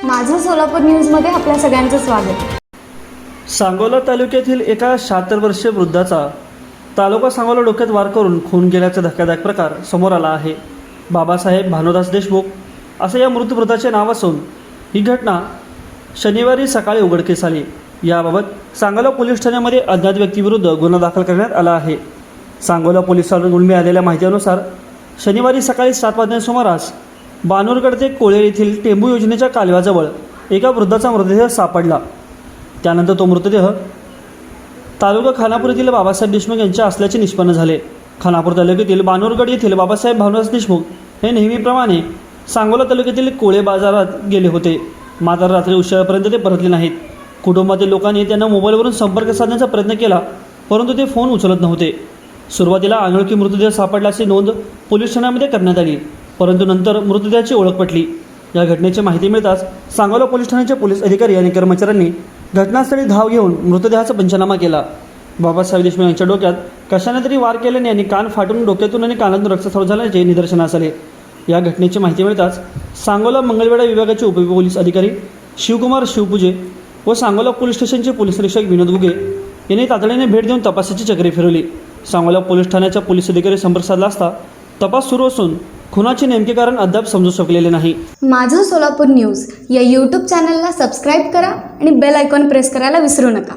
माझं सोलापूर न्यूजमध्ये आपल्या सगळ्यांचं स्वागत। सांगोला तालुक्यातील एका 76 वर्षीय वृद्धाचा तालुका सांगोला डोक्यात वार करून खून केल्याचा धक्कादायक प्रकार समोर आला आहे। बाबासाहेब भानुदास देशमुख असं या मृत वृद्धाचे नाव असून ही घटना शनिवारी सकाळी उघडकीस आली। याबाबत सांगोला पोलीस ठाण्यामध्ये अज्ञात व्यक्तीविरुद्ध गुन्हा दाखल करण्यात आला आहे। सांगोला पोलिसांकडून मिळालेल्या माहितीनुसार शनिवारी सकाळी 7 वाजण्याच्या सुमारास बानूरगड ते कोळेर येथील टेंबू योजनेच्या कालव्याजवळ एका वृद्धाचा मृतदेह सापडला। त्यानंतर तो मृतदेह तालुका खानापूर येथील बाबासाहेब देशमुख यांच्या असल्याचे निष्पन्न झाले। खानापूर तालुक्यातील बानूरगड येथील बाबासाहेब भानुदास देशमुख हे नेहमीप्रमाणे सांगोला तालुक्यातील कोळे बाजारात गेले होते, मात्र रात्री उशिरापर्यंत ते परतले नाहीत। कुटुंबातील लोकांनी त्यांना मोबाईलवरून संपर्क साधण्याचा प्रयत्न केला, परंतु ते फोन उचलत नव्हते। सुरुवातीला अनोळखी मृतदेह सापडल्याची नोंद पोलीस ठाण्यामध्ये करण्यात आली, परंतु नंतर मृतदेहाची ओळख पटली। या घटनेची माहिती मिळताच सांगोला पोलीस ठाण्याचे पोलीस अधिकारी आणि कर्मचाऱ्यांनी घटनास्थळी धाव घेऊन मृतदेहाचा पंचनामा केला। बाबासाहेब देशमुख यांच्या डोक्यात कशाने तरी वार केल्याने आणि कान फाटून डोक्यातून आणि कानातून रक्तस्राव झाल्याचे निदर्शनास आले। या घटनेची माहिती मिळताच सांगोला मंगळवेढा विभागाचे उपपोलीस अधिकारी शिवकुमार शिवपूजे व सांगोला पोलीस स्टेशनचे पोलीस निरीक्षक विनोद गुगे यांनी तातडीने भेट देऊन तपासाची चक्रे फिरवली। सांगोला पोलीस ठाण्याच्या पोलीस अधिकारी संपर्क साधला असता तपास सुरू असून खुनाचे नेमके कारण अद्याप समजू शकलेले नाही। माझं सोलापूर न्यूज या यूट्यूब चॅनलला सबस्क्राईब करा आणि बेल आयकॉन प्रेस करायला विसरू नका।